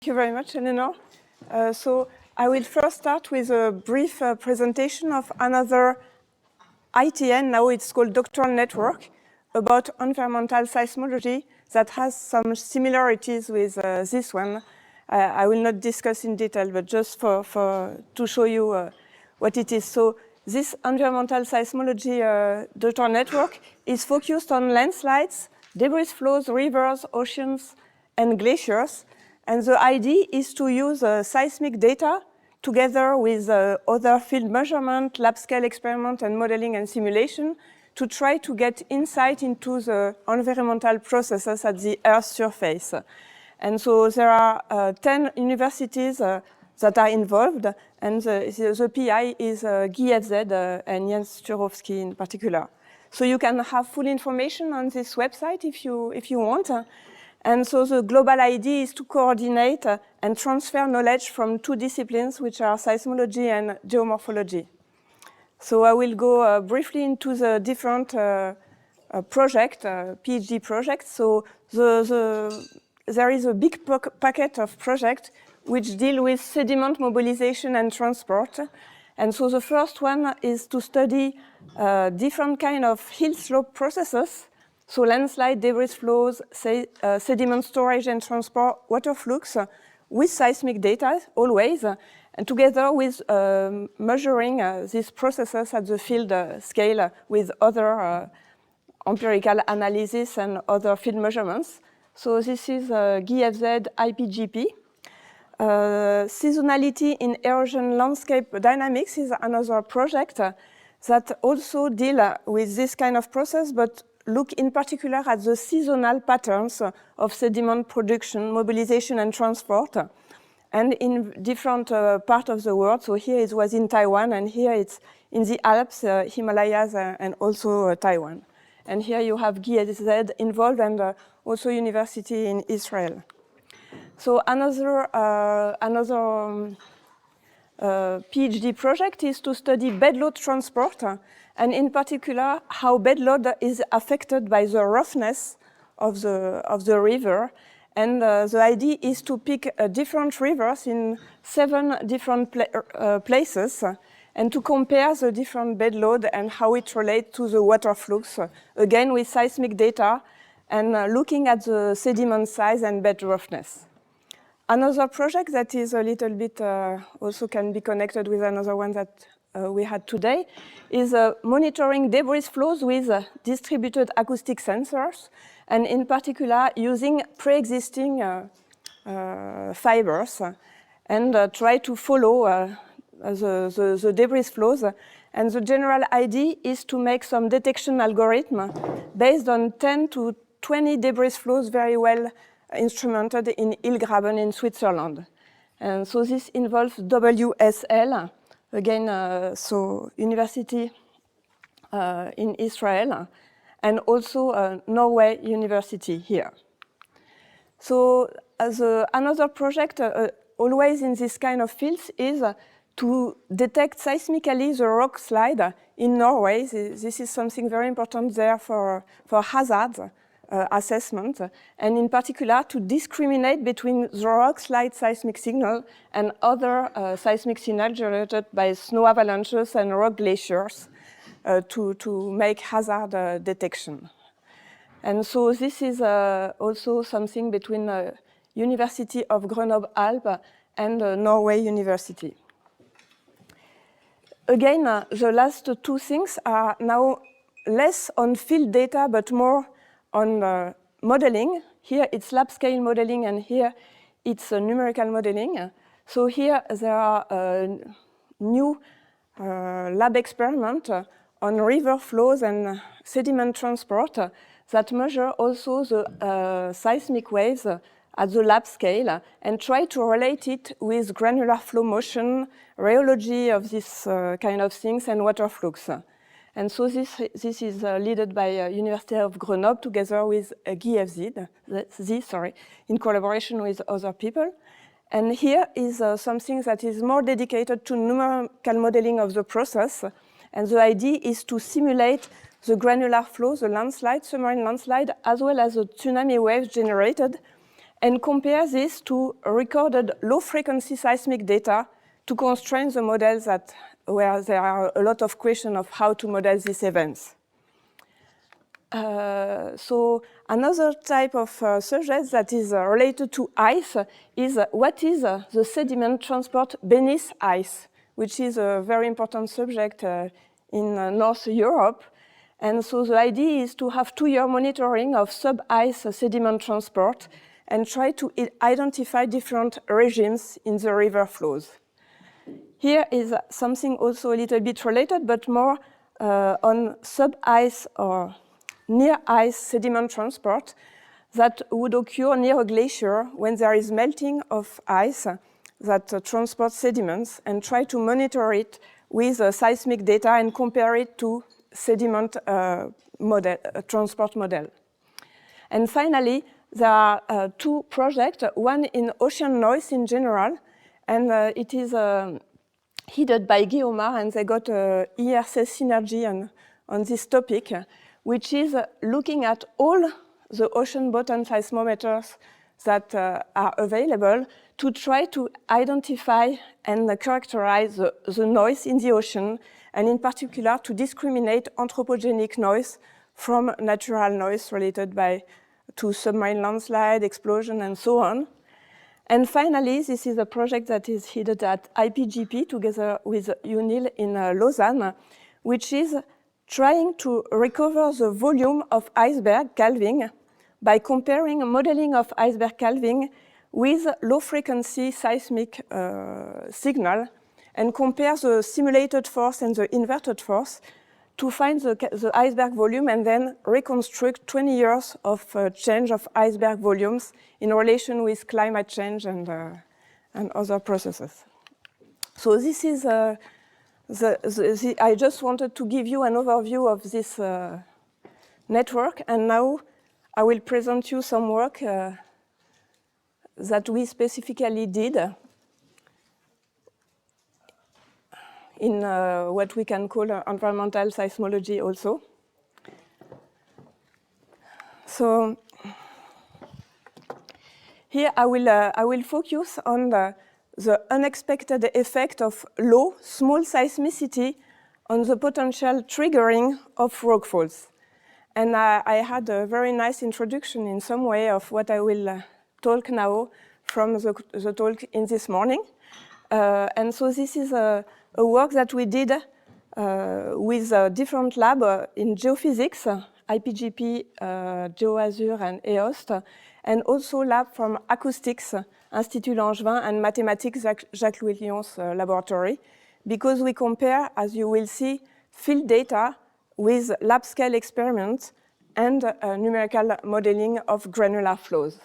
Thank you very much, Eleanor. So I will first start with a brief presentation of another ITN, now it's called doctoral network, about environmental seismology that has some similarities with this one. I will not discuss in detail, but just to show you what it is. So this environmental seismology doctoral network is focused on landslides, debris flows, rivers, oceans, and glaciers. And the idea is to use seismic data together with other field measurement, lab scale experiment, and modeling and simulation to try to get insight into the environmental processes at the Earth's surface. And so there are 10 universities that are involved, and the PI is GFZ and Jens Turovsky in particular. So you can have full information on this website if you want. And so the global idea is to coordinate and transfer knowledge from two disciplines, which are seismology and geomorphology. So I will go briefly into the different PhD projects. So there is a big packet of projects which deal with sediment mobilization and transport. And so the first one is to study different kind of hill slope processes. So landslide, debris flows, sediment storage and transport, water flux with seismic data always, and together with measuring these processes at the field scale with other empirical analysis and other field measurements. So this is GFZ IPGP. Seasonality in erosion landscape dynamics is another project that also deal with this kind of process, but look in particular at the seasonal patterns of sediment production, mobilization, and transport, and in different parts of the world. So here it was in Taiwan, and here it's in the Alps, Himalayas, and also Taiwan. And here you have GFZ involved and also university in Israel. So another PhD project is to study bedload transport, and in particular how bedload is affected by the roughness of the river. And the idea is to pick different rivers in 7 different places and to compare the different bedload and how it relates to the water flux, again with seismic data and looking at the sediment size and bed roughness. Another project that is a little bit also can be connected with another one that we had today is monitoring debris flows with distributed acoustic sensors, and in particular using pre-existing fibers and try to follow the debris flows. And the general idea is to make some detection algorithm based on 10 to 20 debris flows very well instrumented in Ilgraben in Switzerland. And so this involves WSL, again, so university in Israel, and also Norway University here. So as another project, always in this kind of fields, is to detect seismically the rock slide in Norway. This is something very important there for hazard assessment, and in particular to discriminate between the rock slide seismic signal and other seismic signals generated by snow avalanches and rock glaciers to make hazard detection. And so this is also something between University of Grenoble-Alpes and Norway University. Again, the last two things are now less on field data, but more on modeling. Here it's lab scale modeling, and here it's numerical modeling. So here there are new lab experiments on river flows and sediment transport that measure also the seismic waves at the lab scale and try to relate it with granular flow motion, rheology of this kind of things, and water flux. And so this is led by University of Grenoble together with GFZ, in collaboration with other people. And here is something that is more dedicated to numerical modeling of the process. And the idea is to simulate the granular flow, the landslide, submarine landslide, as well as the tsunami waves generated, and compare this to recorded low-frequency seismic data to constrain the models where there are a lot of questions of how to model these events. So another type of subject that is related to ice is what is the sediment transport beneath ice, which is a very important subject in North Europe. And so the idea is to have 2-year monitoring of sub-ice sediment transport and try to identify different regimes in the river flows. Here is something also a little bit related, but more on sub-ice or near-ice sediment transport that would occur near a glacier when there is melting of ice that transports sediments, and try to monitor it with seismic data and compare it to sediment transport model. And finally, there are 2 projects, one in ocean noise in general, and it is headed by Guillaumard, and they got ERC synergy on this topic, which is looking at all the ocean bottom seismometers that are available to try to identify and characterize the noise in the ocean, and in particular to discriminate anthropogenic noise from natural noise related to submarine landslide, explosion, and so on. And finally, this is a project that is headed at IPGP together with UNIL in Lausanne, which is trying to recover the volume of iceberg calving by comparing modeling of iceberg calving with low-frequency seismic signal, and compare the simulated force and the inverted force to find the iceberg volume, and then reconstruct 20 years of change of iceberg volumes in relation with climate change and other processes. So this is I just wanted to give you an overview of this network, and now I will present you some work that we specifically did in what we can call environmental seismology also. So here I will focus on the unexpected effect of low, small seismicity on the potential triggering of rockfalls. And I had a very nice introduction in some way of what I will talk now from the talk in this morning. And so this is a work that we did with a different lab in geophysics, IPGP, GeoAzur, and EOST, and also lab from acoustics, Institut Langevin, and mathematics, Jacques-Louis Lyon's laboratory, because we compare, as you will see, field data with lab-scale experiments and numerical modeling of granular flows.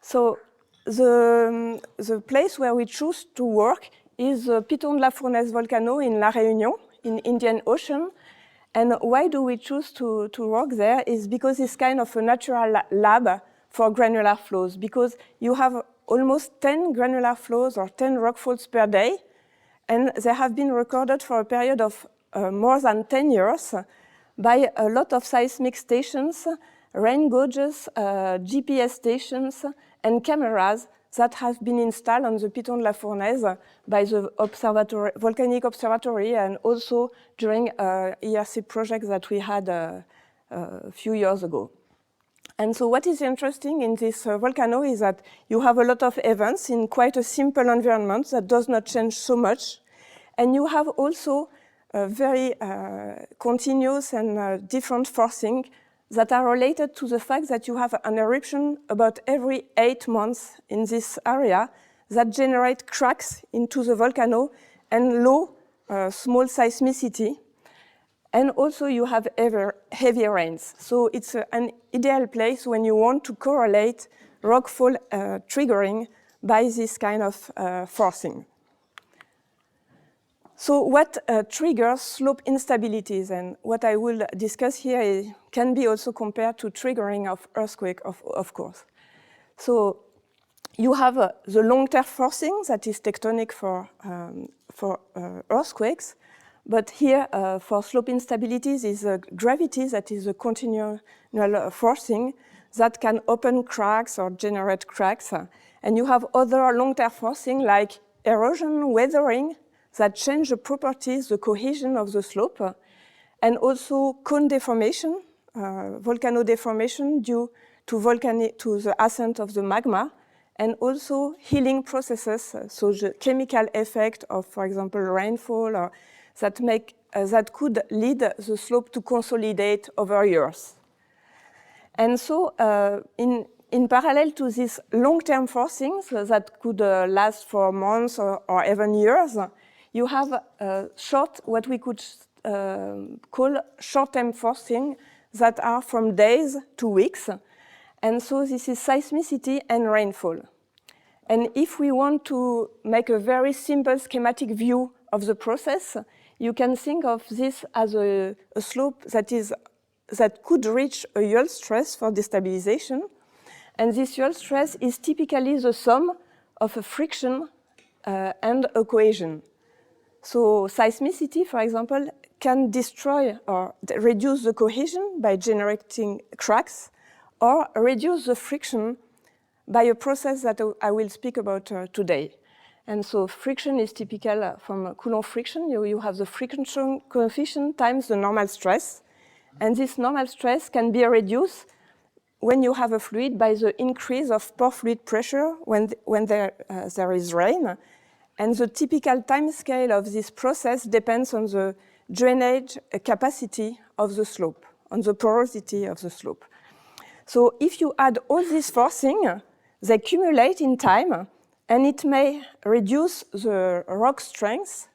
So the place where we choose to work is the Piton de la Fournaise volcano in La Réunion, in Indian Ocean. And why do we choose to work there is because it's kind of a natural lab for granular flows, because you have almost 10 granular flows or 10 rockfalls per day, and they have been recorded for a period of more than 10 years by a lot of seismic stations, rain gauges, GPS stations, and cameras that have been installed on the Piton de la Fournaise by the volcanic observatory, and also during ERC project that we had a few years ago. And so what is interesting in this volcano is that you have a lot of events in quite a simple environment that does not change so much. And you have also very continuous and different forcing that are related to the fact that you have an eruption about every 8 months in this area that generate cracks into the volcano and low, small seismicity. And also you have heavy rains. So it's an ideal place when you want to correlate rockfall triggering by this kind of forcing. So what triggers slope instabilities, and what I will discuss here can be also compared to triggering of earthquake, of course. So you have the long-term forcing that is tectonic for earthquakes, But here, for slope instabilities, is gravity, that is a continual forcing that can open cracks or generate cracks. And you have other long-term forcing like erosion, weathering, that change the properties, the cohesion of the slope, and also cone deformation, volcano deformation due to the ascent of the magma, and also healing processes, so the chemical effect of, for example, rainfall, or that could lead the slope to consolidate over years. And so, in parallel to these long-term forcings that could last for months or even years, you have what we could call short-term forcing that are from days to weeks. And so this is seismicity and rainfall. And if we want to make a very simple schematic view of the process, you can think of this as a slope that could reach a yield stress for destabilization. And this yield stress is typically the sum of a friction and a cohesion. So seismicity, for example, can destroy or reduce the cohesion by generating cracks, or reduce the friction by a process that I will speak about today. And so friction is typical from Coulomb friction. You have the friction coefficient times the normal stress. And this normal stress can be reduced when you have a fluid by the increase of pore fluid pressure when there is rain. And the typical time scale of this process depends on the drainage capacity of the slope, on the porosity of the slope. So if you add all this forcing, they accumulate in time, and it may reduce the rock strength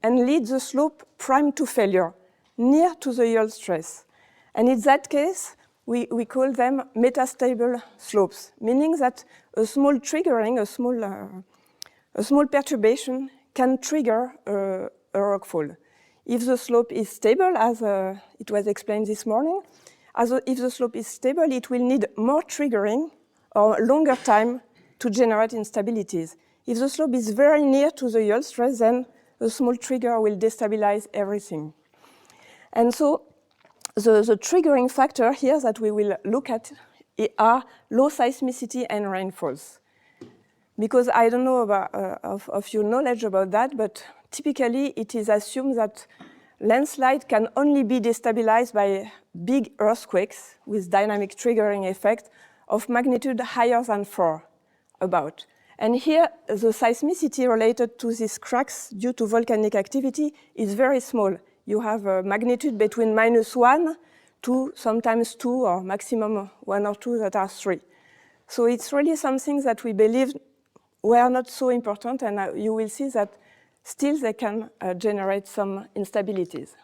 and lead the slope prime to failure, near to the yield stress. And in that case, we call them metastable slopes, meaning that a small triggering, a small perturbation can trigger a rockfall. If the slope is stable, as it was explained this morning, if the slope is stable, it will need more triggering or longer time to generate instabilities. If the slope is very near to the yield stress, then a small trigger will destabilize everything. And so the triggering factor here that we will look at are low seismicity and rainfalls. Because I don't know of your knowledge about that, but typically it is assumed that landslide can only be destabilized by big earthquakes with dynamic triggering effect of magnitude higher than 4 about. And here, the seismicity related to these cracks due to volcanic activity is very small. You have a magnitude between -1 to sometimes 2, or maximum 1 or 2 that are 3. So it's really something that we believe were not so important, and you will see that still they can generate some instabilities.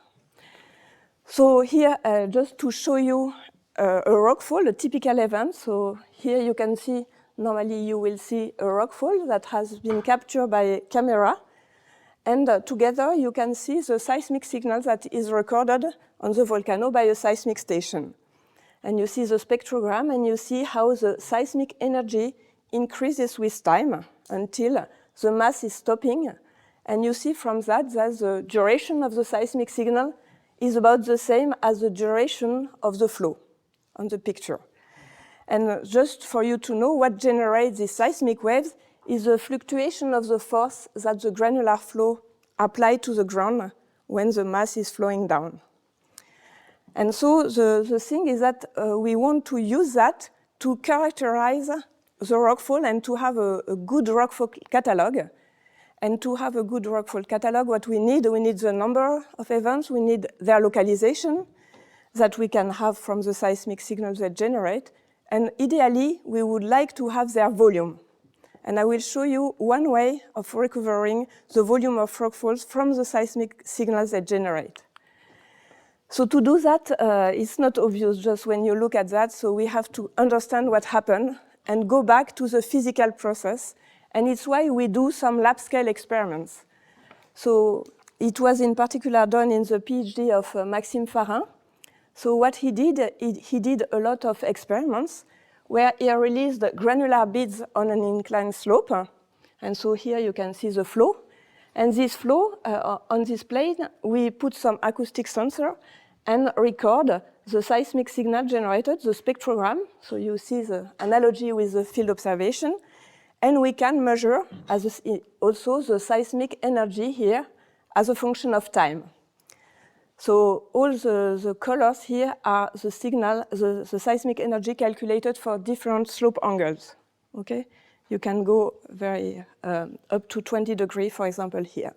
So here, just to show you a rockfall, a typical event. So here you can see, normally you will see a rockfall that has been captured by camera. And together you can see the seismic signal that is recorded on the volcano by a seismic station. And you see the spectrogram, and you see how the seismic energy increases with time until the mass is stopping. And you see from that the duration of the seismic signal is about the same as the duration of the flow on the picture. And just for you to know, what generates these seismic waves is the fluctuation of the force that the granular flow applies to the ground when the mass is flowing down. And so the thing is that we want to use that to characterize the rockfall and to have a good rockfall catalog. And to have a good rockfall catalog, what we need the number of events, we need their localization that we can have from the seismic signals they generate. And ideally, we would like to have their volume. And I will show you one way of recovering the volume of rockfalls from the seismic signals they generate. So to do that, it's not obvious just when you look at that. So we have to understand what happened and go back to the physical process. And it's why we do some lab scale experiments. So it was in particular done in the PhD of Maxime Farin. So what he did a lot of experiments where he released granular beads on an inclined slope. And so here you can see the flow. And this flow, on this plane, we put some acoustic sensor and record the seismic signal generated, the spectrogram. So you see the analogy with the field observation. And we can measure also the seismic energy here as a function of time. So all the colors here are the signal, the seismic energy calculated for different slope angles. Okay, you can go very up to 20 degrees, for example, here.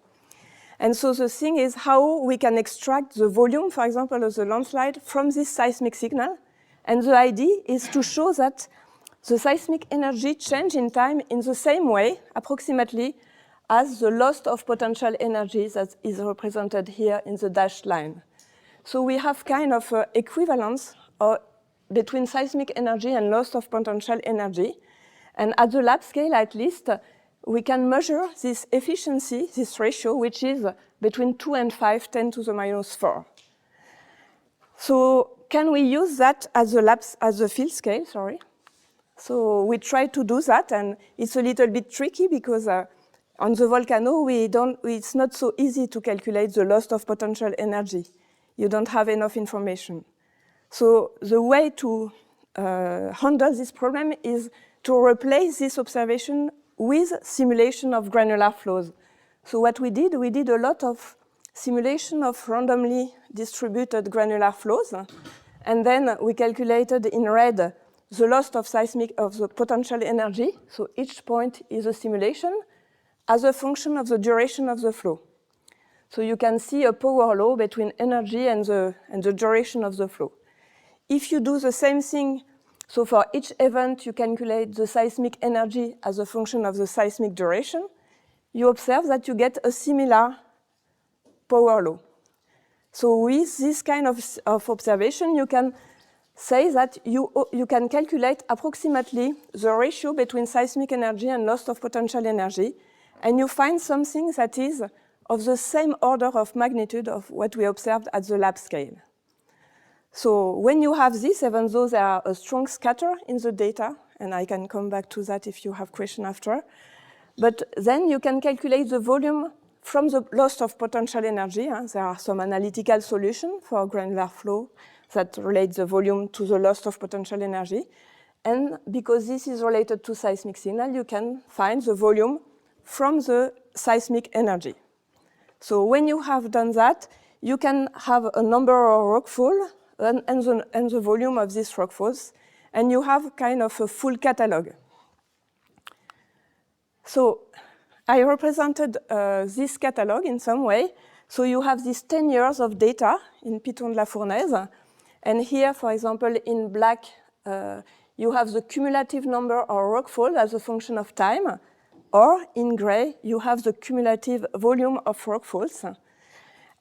And so the thing is how we can extract the volume, for example, of the landslide from this seismic signal. And the idea is to show that the seismic energy change in time in the same way, approximately, as the loss of potential energy that is represented here in the dashed line. So we have kind of equivalence between seismic energy and loss of potential energy. And at the lab scale, at least, we can measure this efficiency, this ratio, which is between 2 and 5, 10 to the minus 4. So can we use that as the field scale, sorry? So we try to do that, and it's a little bit tricky because on the volcano, it's not so easy to calculate the loss of potential energy. You don't have enough information. So the way to handle this problem is to replace this observation with simulation of granular flows. So what we did a lot of simulation of randomly distributed granular flows, and then we calculated in red the loss of the potential energy. So each point is a simulation as a function of the duration of the flow. So you can see a power law between energy and the duration of the flow. If you do the same thing, so for each event you calculate the seismic energy as a function of the seismic duration, you observe that you get a similar power law. So with this kind of observation, you can say that you can calculate approximately the ratio between seismic energy and loss of potential energy, and you find something that is of the same order of magnitude of what we observed at the lab scale. So when you have this, even though there are a strong scatter in the data, and I can come back to that if you have questions after, but then you can calculate the volume from the loss of potential energy. There are some analytical solutions for granular flow that relate the volume to the loss of potential energy. And because this is related to seismic signal, you can find the volume from the seismic energy. So when you have done that, you can have a number of rockfall and the volume of these rockfalls, and you have kind of a full catalog. So I represented this catalog in some way. So you have these 10 years of data in Piton de la Fournaise. And here, for example, in black, you have the cumulative number of rockfall as a function of time. Or in gray, you have the cumulative volume of rockfalls.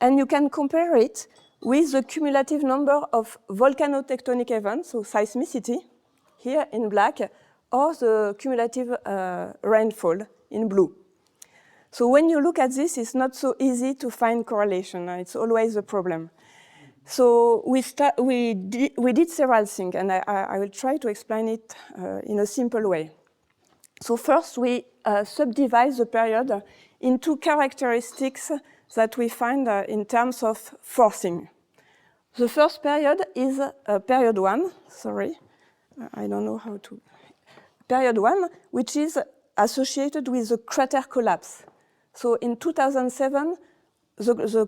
And you can compare it with the cumulative number of volcanotectonic events, so seismicity, here in black, or the cumulative rainfall in blue. So when you look at this, it's not so easy to find correlation. It's always a problem. So we did several things, and I will try to explain it in a simple way. So first, we subdivide the period into characteristics that we find in terms of forcing. The first period is period 1, sorry, I don't know how to. Period 1, which is associated with the crater collapse. So in 2007, the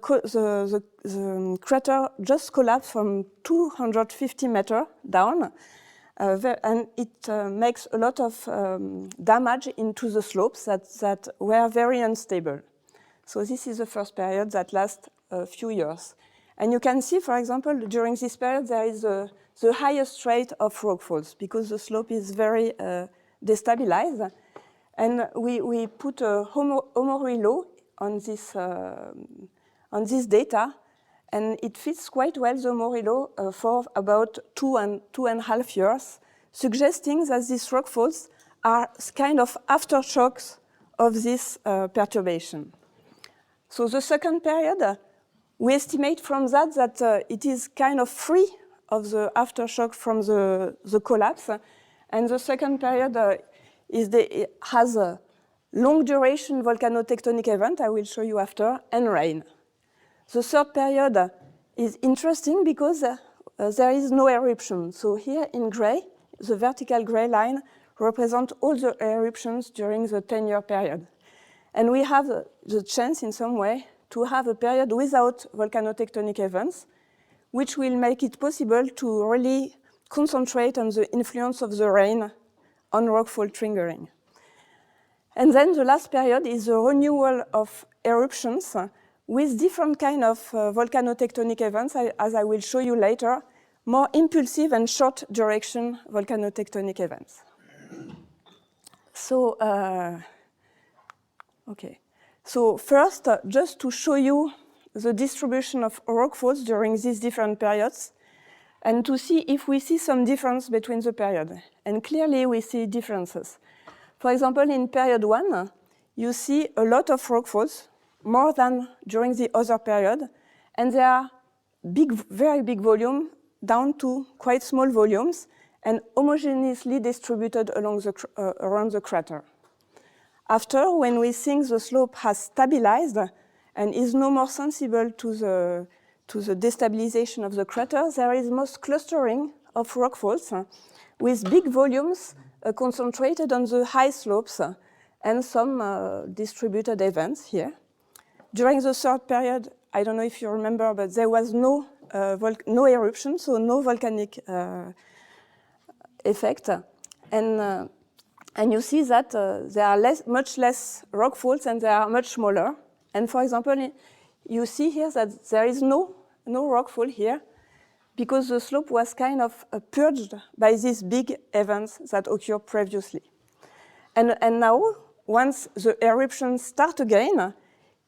crater just collapsed from 250 meters down, and it makes a lot of damage into the slopes that were very unstable. So this is the first period that lasts a few years. And you can see, for example, during this period, there is the highest rate of rockfalls because the slope is very destabilized. And we put a Omori law on this data, and it fits quite well the Omori law for about 2.5 years, suggesting that these rockfalls are kind of aftershocks of this perturbation. So the second period, we estimate from that it is kind of free of the aftershock from the collapse, and the second period has long duration volcanotectonic event, I will show you after, and rain. The third period is interesting because there is no eruption. So here in gray, the vertical gray line represents all the eruptions during the 10-year period. And we have the chance in some way to have a period without volcanotectonic events, which will make it possible to really concentrate on the influence of the rain on rockfall triggering. And then the last period is the renewal of eruptions with different kind of volcanotectonic events, as I will show you later, more impulsive and short duration volcanotectonic events. So, okay. So first, just to show you the distribution of rockfalls during these different periods, and to see if we see some difference between the periods. And clearly we see differences. For example, in period 1, you see a lot of rockfalls, more than during the other period, and they are big, very big volume down to quite small volumes and homogeneously distributed along the, around the crater. After, when we think the slope has stabilized and is no more sensible to the destabilization of the crater, there is most clustering of rockfalls with big volumes concentrated on the high slopes and some distributed events here. During the third period, I don't know if you remember, but there was no eruption, so no volcanic effect. And you see that there are much less rockfalls and they are much smaller. And for example, you see here that there is no rockfall here because the slope was kind of purged by these big events that occurred previously. And now, once the eruptions start again,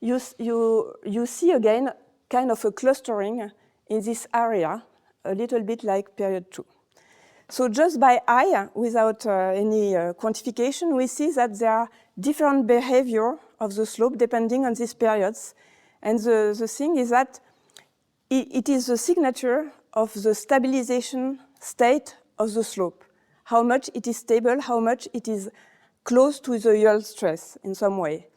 you see again kind of a clustering in this area, a little bit like period 2. So just by eye, without any quantification, we see that there are different behavior of the slope depending on these periods. And the thing is that it is the signature of the stabilization state of the slope. How much it is stable, how much it is close to the yield stress in some way.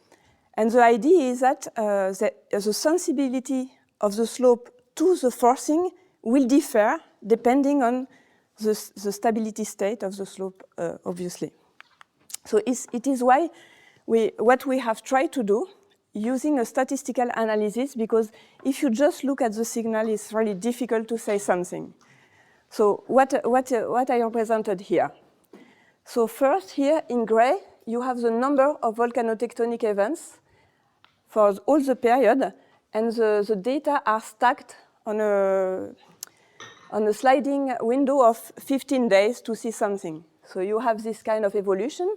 And the idea is that the sensibility of the slope to the forcing will differ depending on the stability state of the slope, obviously. So it is why what we have tried to do using a statistical analysis, because if you just look at the signal, it's really difficult to say something. So what I represented here. So first here in gray, you have the number of volcanotectonic events for all the period, and the data are stacked on a sliding window of 15 days to see something. So you have this kind of evolution.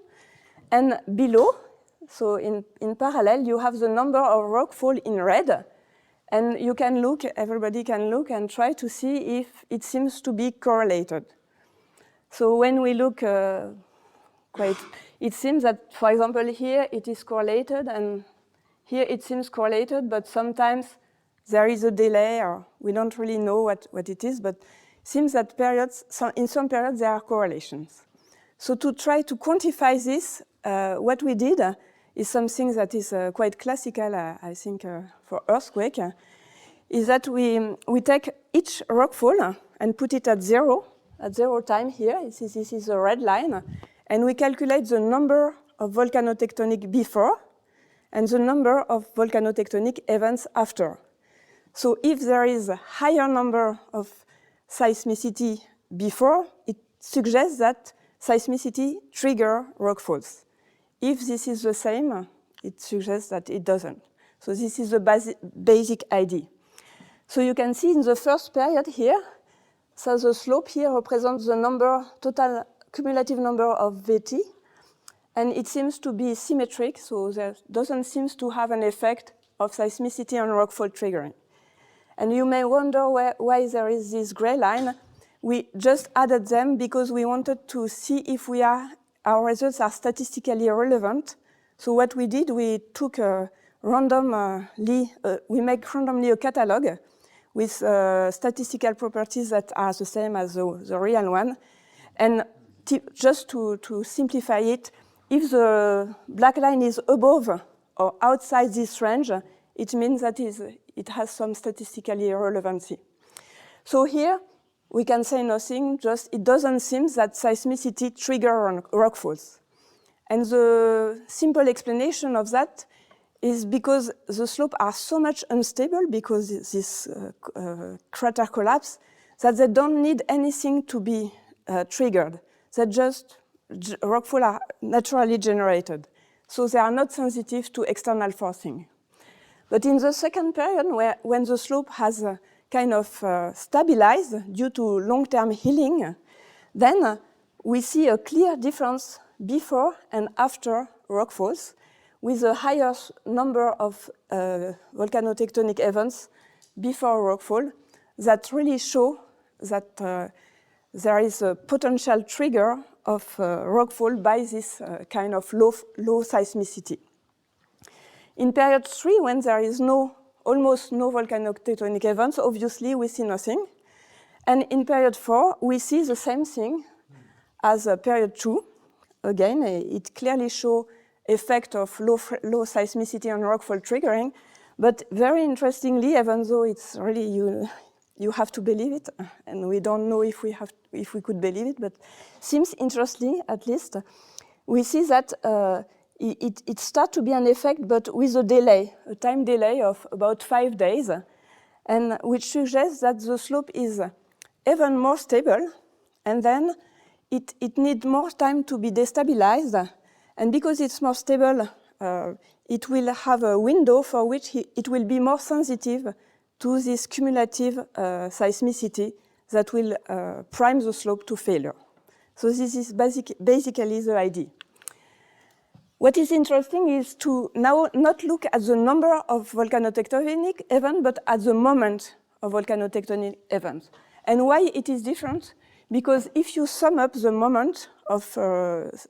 And below, so in parallel, you have the number of rockfall in red. And you can look, everybody can look and try to see if it seems to be correlated. So when we look it seems that, for example, here it is correlated, and here it seems correlated, but sometimes there is a delay, or we don't really know what it is, but it seems that in some periods there are correlations. So to try to quantify this, what we did is something that is quite classical, I think, for earthquake, is that we take each rockfall and put it at zero time here. This is a red line, and we calculate the number of volcanotectonic before and the number of volcanotectonic events after. So if there is a higher number of seismicity before, it suggests that seismicity triggers rockfalls. If this is the same, it suggests that it doesn't. So this is the basic idea. So you can see in the first period here, so the slope here represents the total cumulative number of VT, and it seems to be symmetric, so there doesn't seem to have an effect of seismicity on rockfall triggering. And you may wonder why there is this gray line. We just added them because we wanted to see if our results are statistically relevant. So what we did, we took we make randomly a catalog with statistical properties that are the same as the real one. And just to simplify it, if the black line is above or outside this range, it means that it has some statistical irrelevancy. So here, we can say nothing, just it doesn't seem that seismicity triggers rockfalls. And the simple explanation of that is because the slopes are so much unstable because this crater collapse that they don't need anything to be triggered. They just, rockfall are naturally generated. So they are not sensitive to external forcing. But in the second period, when the slope has kind of stabilized due to long-term healing, then we see a clear difference before and after rockfalls with a higher number of volcanotectonic events before rockfall that really show that there is a potential trigger of rockfall by this kind of low seismicity. In period 3, when there is almost no volcanotectonic events, obviously we see nothing. And in period 4, we see the same thing as period 2. Again, it clearly shows effect of low seismicity on rockfall triggering. But very interestingly, even though it's really you have to believe it, and we don't know if we could believe it, but seems interesting at least, we see that it starts to be an effect, but with a delay, a time delay of about 5 days, and which suggests that the slope is even more stable, and then it needs more time to be destabilized, and because it's more stable, it will have a window for which it will be more sensitive to this cumulative seismicity that will prime the slope to failure. So this is basically the idea. What is interesting is to now not look at the number of volcanotectonic events, but at the moment of volcanotectonic events. And why it is different? Because if you sum up the moment of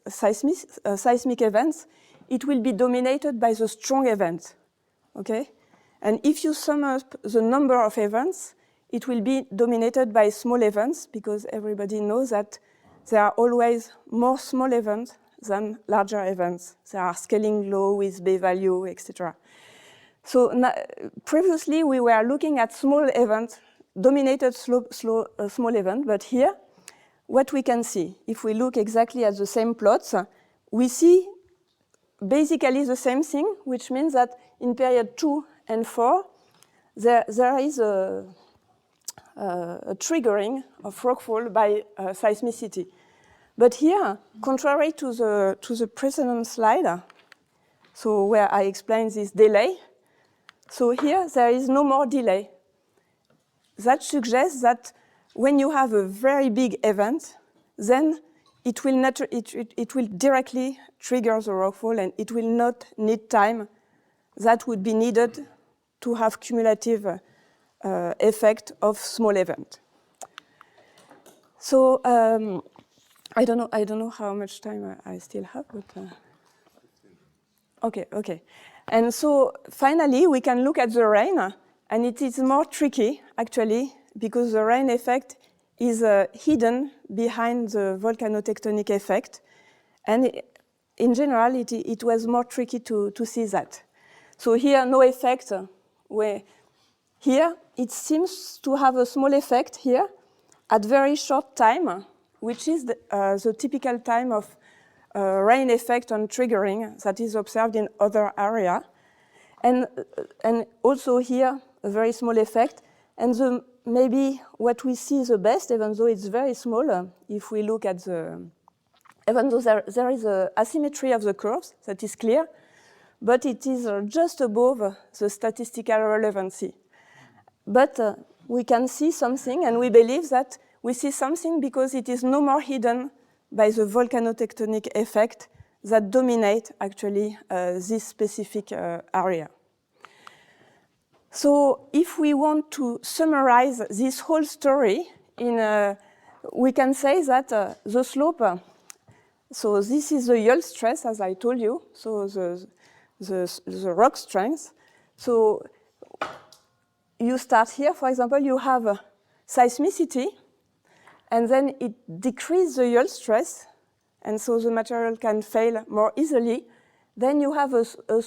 seismic events, it will be dominated by the strong events, okay? And if you sum up the number of events, it will be dominated by small events, because everybody knows that there are always more small events than larger events. There are scaling law with B value, etc. So previously we were looking at small events, dominated small event, but here what we can see, if we look exactly at the same plots, we see basically the same thing, which means that in period 2 and 4, there is a triggering of rockfall by seismicity. But here, contrary to the precedent slide, so where I explained this delay, so here there is no more delay. That suggests that when you have a very big event, then it will directly trigger the rockfall, and it will not need time that would be needed to have cumulative effect of small event. So I don't know how much time I still have, but okay. And so finally, we can look at the rain, and it is more tricky actually, because the rain effect is hidden behind the volcanotectonic effect, and in general, it was more tricky to see that. So here, no effect. Where here, it seems to have a small effect here at very short time, which is the typical time of rain effect on triggering that is observed in other area. And also here, a very small effect. And maybe what we see the best, even though it's very small, if we look at even though there is an asymmetry of the curves, that is clear, but it is just above the statistical relevancy. But we can see something, and we believe that we see something because it is no more hidden by the volcanotectonic effect that dominate actually this specific area. So if we want to summarize this whole story, we can say that the slope, so this is the yield stress, as I told you, so the rock strength. So you start here, for example, you have seismicity, and then it decreases the yield stress, and so the material can fail more easily, then you have a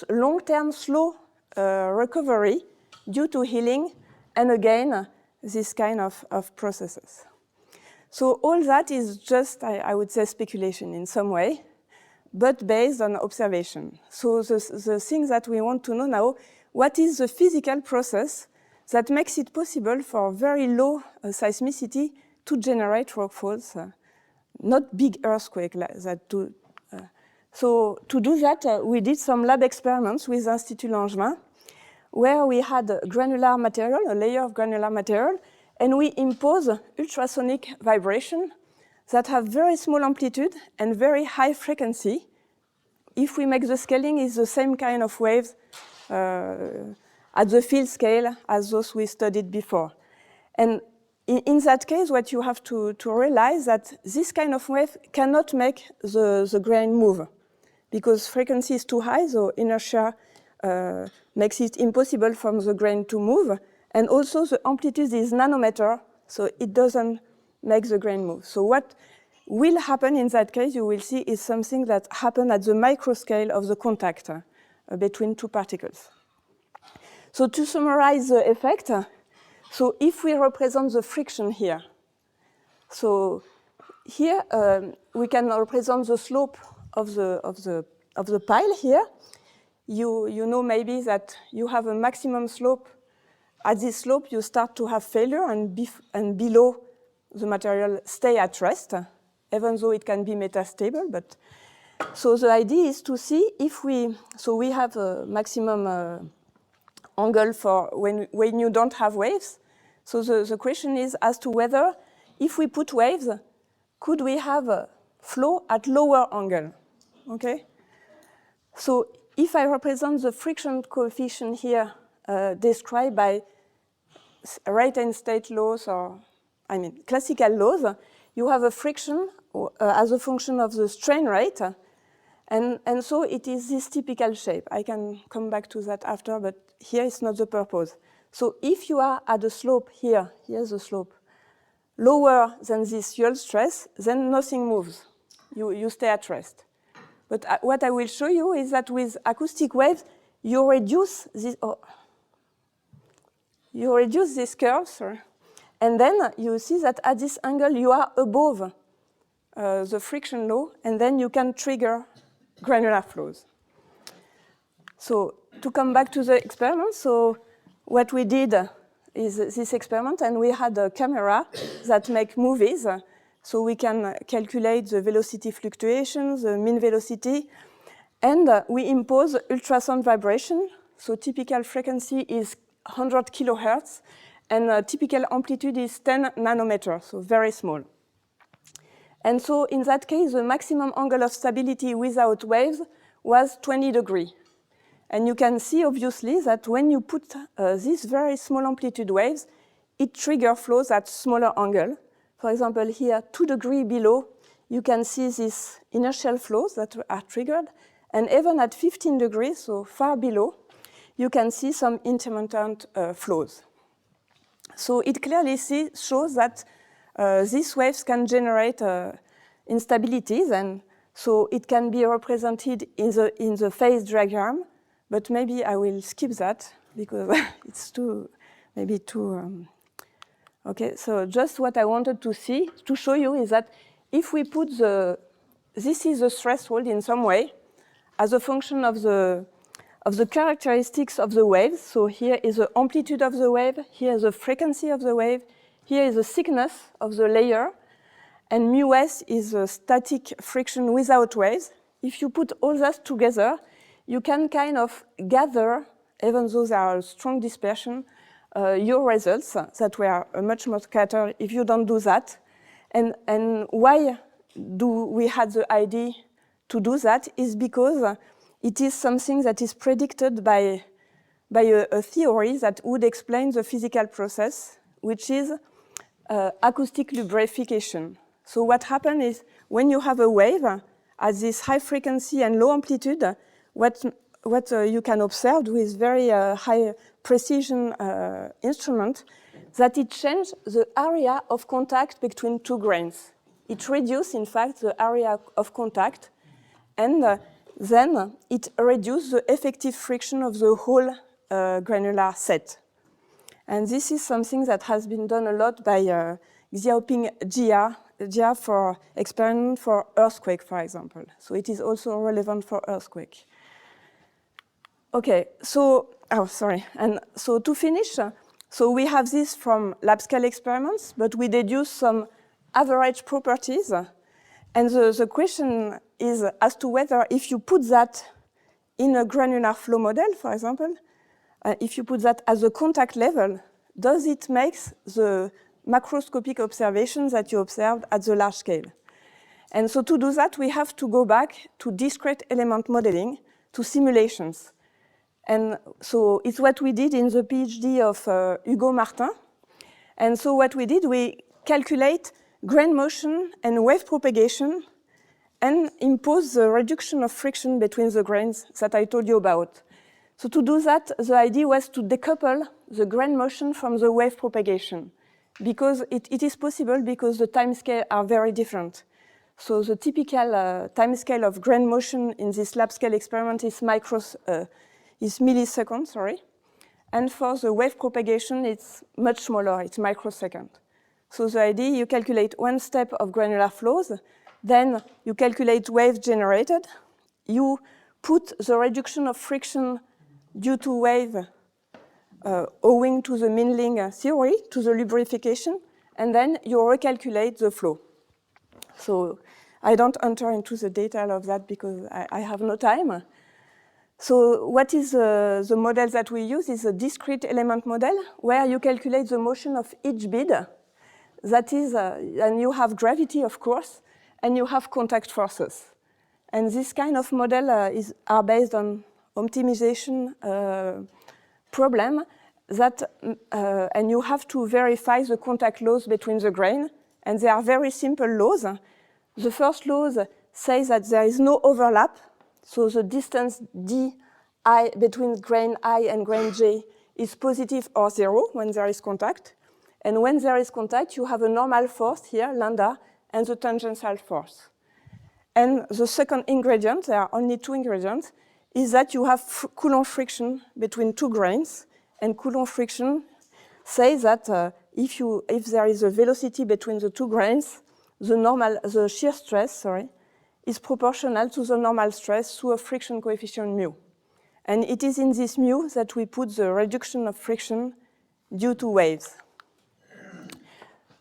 long-term slow recovery due to healing, and again, this kind of processes. So all that is just, I would say, speculation in some way, but based on observation. So the thing that we want to know now, what is the physical process that makes it possible for very low seismicity to generate rockfalls, not big earthquake like that. So to do that, we did some lab experiments with Institut Langevin, where we had a granular material, a layer of granular material, and we impose ultrasonic vibration that have very small amplitude and very high frequency. If we make the scaling, it's the same kind of waves at the field scale as those we studied before. And in that case, what you have to realize that this kind of wave cannot make the grain move, because frequency is too high, so inertia makes it impossible for the grain to move. And also the amplitude is nanometer, so it doesn't make the grain move. So what will happen in that case, you will see, is something that happened at the microscale of the contact between two particles. So to summarize the effect, so if we represent the friction here, so here we can represent the slope of the pile here. You know maybe that you have a maximum slope. At this slope, you start to have failure, and below the material stay at rest, even though it can be metastable. But so the idea is to see if we have a maximum angle for when you don't have waves. So the question is as to whether, if we put waves, could we have a flow at lower angle? Okay. So if I represent the friction coefficient here described by rate-and-state laws, or classical laws, you have a friction as a function of the strain rate, and so it is this typical shape. I can come back to that after, but here it's not the purpose. So if you are at a slope here, here's the slope, lower than this yield stress, then nothing moves. You stay at rest. But what I will show you is that with acoustic waves, you reduce this. You reduce this curve, sorry, and then you see that at this angle you are above the friction law, and then you can trigger granular flows. So to come back to the experiment, so what we did is this experiment, and we had a camera that make movies, so we can calculate the velocity fluctuations, the mean velocity, and we impose ultrasound vibration. So typical frequency is 100 kilohertz, and typical amplitude is 10 nanometers, so very small. And so in that case, the maximum angle of stability without waves was 20 degrees. And you can see, obviously, that when you put these very small amplitude waves, it triggers flows at smaller angle. For example, here, 2 degrees below, you can see these inertial flows that are triggered. And even at 15 degrees, so far below, you can see some intermittent flows. So it clearly shows that these waves can generate instabilities, and so it can be represented in the phase diagram. But maybe I will skip that because it's maybe too. Okay, so just what I wanted to show you is that if we put this is the threshold in some way as a function of the characteristics of the waves. So here is the amplitude of the wave, here is the frequency of the wave, here is the thickness of the layer, and μs is a static friction without waves. If you put all that together, you can kind of gather, even though there are strong dispersion, your results that were much more scattered if you don't do that. And why do we have the idea to do that is because it is something that is predicted by a theory that would explain the physical process, which is acoustic lubrification. So what happens is when you have a wave at this high frequency and low amplitude, what you can observe with very high precision instrument, that it changes the area of contact between two grains. it reduces, in fact, the area of contact, and then it reduces the effective friction of the whole granular set. And this is something that has been done a lot by Xiaoping Jia for experiment for earthquake, for example. So it is also relevant for earthquake. Okay, so, and so to finish, so we have this from lab scale experiments, but we deduce some average properties. And the question is as to whether if you put that in a granular flow model, for example, if you put that as a contact level, does it make the macroscopic observations that you observed at the large scale? And so to do that, we have to go back to discrete element modeling, to simulations. And so it's what we did in the PhD of Hugo Martin. And so what we did, we calculate grain motion and wave propagation and impose the reduction of friction between the grains that I told you about. So to do that, the idea was to decouple the grain motion from the wave propagation, because it is possible because the timescales are very different. So the typical timescale of grain motion in this lab scale experiment is milliseconds, and for the wave propagation, it's much smaller, it's microsecond. So the idea, you calculate one step of granular flows, then you calculate waves generated, you put the reduction of friction due to wave owing to the Minling theory, to the lubrification, and then you recalculate the flow. So I don't enter into the detail of that because I have no time. So what is the model that we use is a discrete element model where you calculate the motion of each bead. That is, and you have gravity, of course, and you have contact forces. And this kind of model are based on optimization problem that, and you have to verify the contact laws between the grain, and they are very simple laws. The first law says that there is no overlap, so the distance di between grain I and grain j is positive or zero when there is contact. And when there is contact, you have a normal force here, lambda, and the tangential force. And the second ingredient, there are only two ingredients, is that you have Coulomb friction between two grains. And Coulomb friction says that if there is a velocity between the two grains, the shear stress, is proportional to the normal stress through a friction coefficient mu. And it is in this mu that we put the reduction of friction due to waves.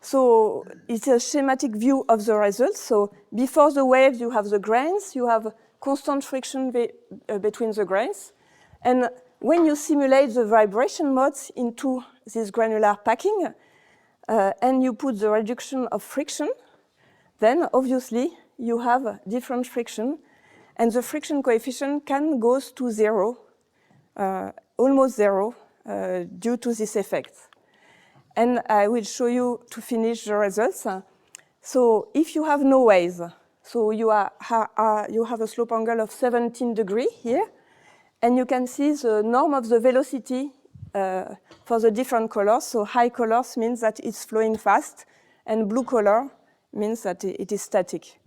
So it's a schematic view of the results. So before the waves, you have the grains, you have constant friction between the grains. And when you simulate the vibration modes into this granular packing, and you put the reduction of friction, then obviously you have different friction, and the friction coefficient can go to zero, almost zero, due to this effect. And I will show you to finish the results. So if you have no waves, so you have a slope angle of 17 degrees here, and you can see the norm of the velocity for the different colors. So high colors means that it's flowing fast, and blue color means that it is static.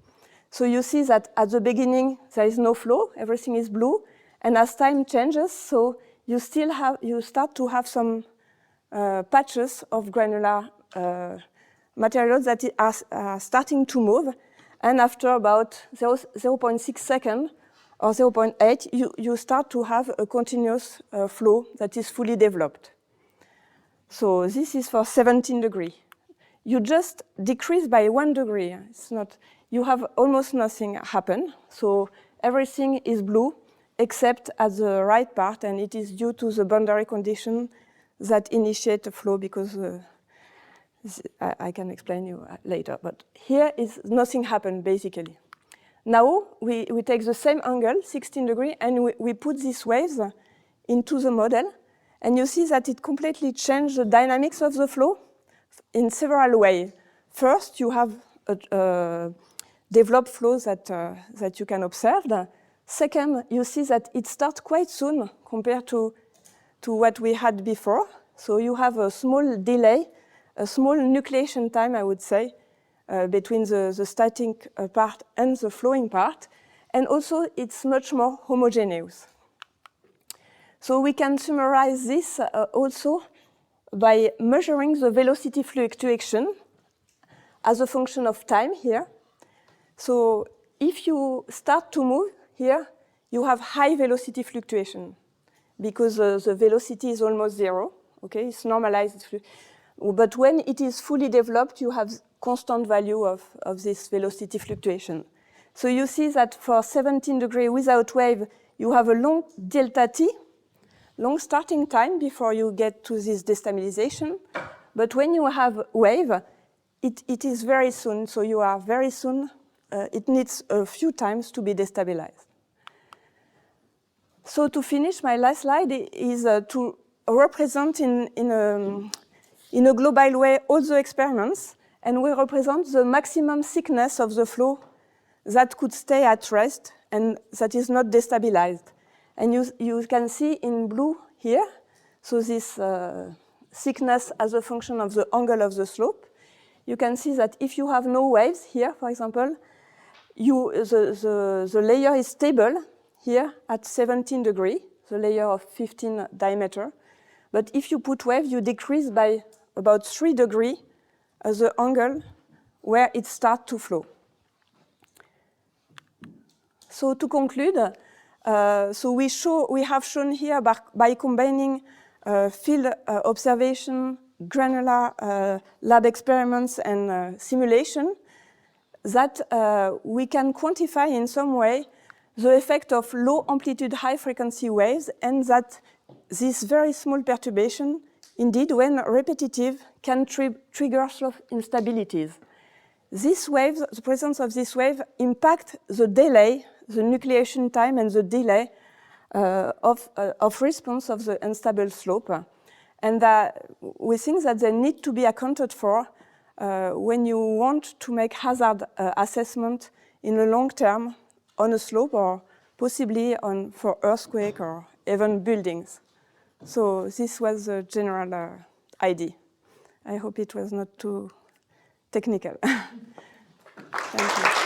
So you see that at the beginning there is no flow, everything is blue, and as time changes, so you start to have some patches of granular materials that are starting to move, and after about 0.6 seconds or 0.8, you start to have a continuous flow that is fully developed. So this is for 17 degrees. You just decrease by 1 degree. It's not. You have almost nothing happen. So everything is blue except at the right part, and it is due to the boundary condition that initiate the flow, because I can explain you later. But here is nothing happened basically. Now we take the same angle, 16 degrees, and we put these waves into the model, and you see that it completely changed the dynamics of the flow in several ways. First, you have developed flows that you can observe. Second, you see that it starts quite soon compared to what we had before. So you have a small delay, a small nucleation time, I would say, between the static part and the flowing part. And also, it's much more homogeneous. So we can summarize this also by measuring the velocity fluctuation as a function of time here. So if you start to move here, you have high velocity fluctuation because the velocity is almost zero. Okay, it's normalized. But when it is fully developed, you have constant value of this velocity fluctuation. So you see that for 17 degrees without wave, you have a long delta t, long starting time before you get to this destabilization. But when you have wave, it is very soon. So you are very soon, it needs a few times to be destabilized. So to finish, my last slide is to represent in a global way all the experiments, and we represent the maximum thickness of the flow that could stay at rest and that is not destabilized. And you can see in blue here, so this thickness as a function of the angle of the slope. You can see that if you have no waves here, for example, the layer is stable here at 17 degrees, the layer of 15 diameter. But if you put wave, you decrease by about 3 degrees the angle where it starts to flow. So to conclude, so we have shown here by combining field observation, granular lab experiments, and simulation that we can quantify in some way the effect of low amplitude, high frequency waves, and that this very small perturbation, indeed, when repetitive, can trigger slope instabilities. These waves, the presence of this wave, impact the delay, the nucleation time, and the delay of response of the unstable slope. And we think that they need to be accounted for when you want to make hazard assessment in the long term on a slope or possibly for earthquake or even buildings. So this was the general idea. I hope it was not too technical. Thank you.